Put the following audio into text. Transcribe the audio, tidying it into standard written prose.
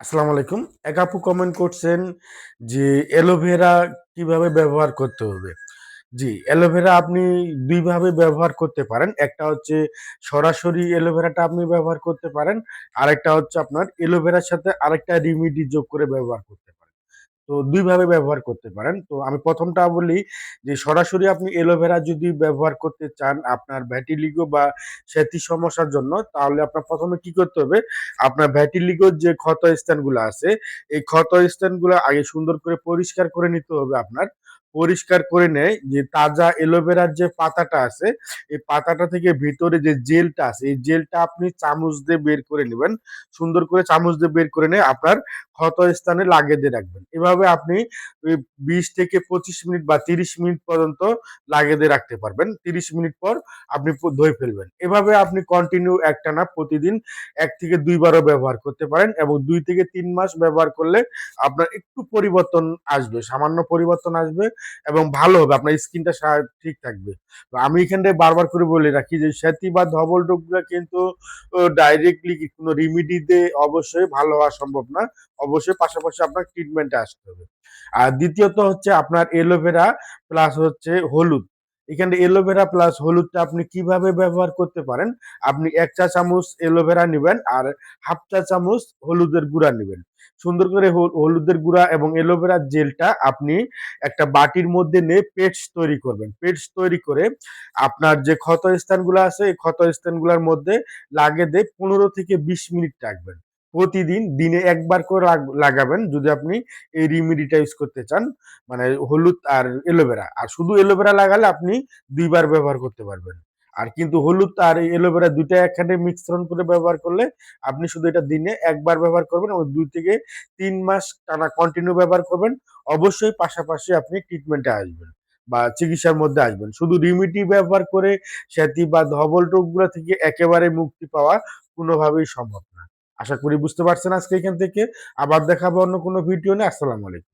আসসালামু আলাইকুম। এক আপু কমেন্ট করছেন যে অ্যালোভেরা কিভাবে ব্যবহার করতে হবে? জি, অ্যালোভেরা আপনি ২ ভাবে ব্যবহার করতে পারেন। একটা হচ্ছে সরাসরি অ্যালোভেরাটা আপনি ব্যবহার করতে পারেন। আরেকটা হচ্ছে আপনার অ্যালোভেরার সাথে আরেকটা রেমেডি যোগ করে ব্যবহার করতে পারেন। তো ২ ভাবে ব্যবহার করতে পারেন। তো আমি ১ম টা বলি যে সরাসরি আপনি অ্যালোভেরা যদি ব্যবহার করতে চান আপনার ভ্যাটিলিগো বা সেতি সমস্যার জন্য তাহলে আপনার ১ম এ কি করতে হবে? আপনার ভ্যাটিলিগোর যে ক্ষত স্থানগুলা আছে, এই ক্ষত স্থানগুলা আগে সুন্দর করে পরিষ্কার করে নিতে হবে আপনার। পরিষ্কার করে নেয় যে তাজা অ্যালোভেরার যে পাতাটা আছে, এই পাতাটা থেকে ভিতরে যে জেলটা আছে, এই জেলটা আপনি চামচ দিয়ে বের করে নিবেন। সুন্দর করে চামচ দিয়ে বের করে নিয়ে আপনার ক্ষত স্থানে লাগিয়ে দিয়ে রাখবেন। এভাবে আপনি ওই ২০ থেকে ২৫ মিনিট বা ৩০ মিনিট পর্যন্ত লাগিয়ে দিয়ে রাখতে পারবেন। ৩০ মিনিট পর আপনি ধুয়ে ফেলবেন। এভাবে আপনি কন্টিনিউ একটানা প্রতিদিন ১ থেকে ২ বারও ব্যবহার করতে পারেন এবং ২ থেকে ৩ মাস ব্যবহার করলে আপনার একটু পরিবর্তন আসবে। সামান্য পরিবর্তন আসবে এবং ভালো হবে। আপনার স্কিনটা ঠিক থাকবে। তো আমি এখানটায় বারবার করে বলে রাখি যে সেতি বা ধবল রোগগুলা কিন্তু ডাইরেক্টলি কোনো রেমেডি দিয়ে অবশ্যই ভালো হওয়া সম্ভব না। অবশ্যই পাশাপাশি আপনার ট্রিটমেন্টে আসতে হবে। আর দ্বিতীয়ত হচ্ছে আপনার অ্যালোভেরা প্লাস হচ্ছে হলুদ। এখানে অ্যালোভেরা প্লাস হলুদটা আপনি কিভাবে ব্যবহার করতে পারেন? আপনি ১ চা চামচ অ্যালোভেরা নিবেন আর ১/২ চা চামচ হলুদের গুঁড়া নিবেন। সুন্দর করে হলুদের গুঁড়া এবং অ্যালোভেরার জেলটা আপনি একটা বাটির মধ্যে নিয়ে পেস্ট তৈরি করবেন। পেস্ট তৈরি করে আপনার যে ক্ষত স্থানগুলো আছে, এই ক্ষত স্থানগুলোর মধ্যে লাগিয়ে দিয়ে ১৫ থেকে ২০ মিনিট রাখবেন। প্রতিদিন দিনে ১ বার করে লাগাবেন যদি আপনি এই রেমেডিটা ইউজ করতে চান। মানে হলুদ আর অ্যালোভেরা। আর শুধু অ্যালোভেরা লাগালে আপনি ২ বার ব্যবহার করতে পারবেন। আর কিন্তু হলুদ আর অ্যালোভেরা ২ টা একসাথে মিশ্রণ করে ব্যবহার করলে আপনি শুধু এটা দিনে ১ বার ব্যবহার করবেন এবং ২ থেকে ৩ মাস টানা কন্টিনিউ ব্যবহার করবেন। অবশ্যই পাশাপাশি আপনি ট্রিটমেন্টে আসবেন বা চিকিৎসার মধ্যে আসবেন। শুধু রেমেডি ব্যবহার করে সেতি বা ধবল রোগগুলা থেকে একেবারে মুক্তি পাওয়া কোনোভাবেই সম্ভব না। আশা করি বুঝতে পারছেন আজকে এখান থেকে। আবার দেখা হবে অন্য কোনো ভিডিও নিয়ে। আসসালামু আলাইকুম।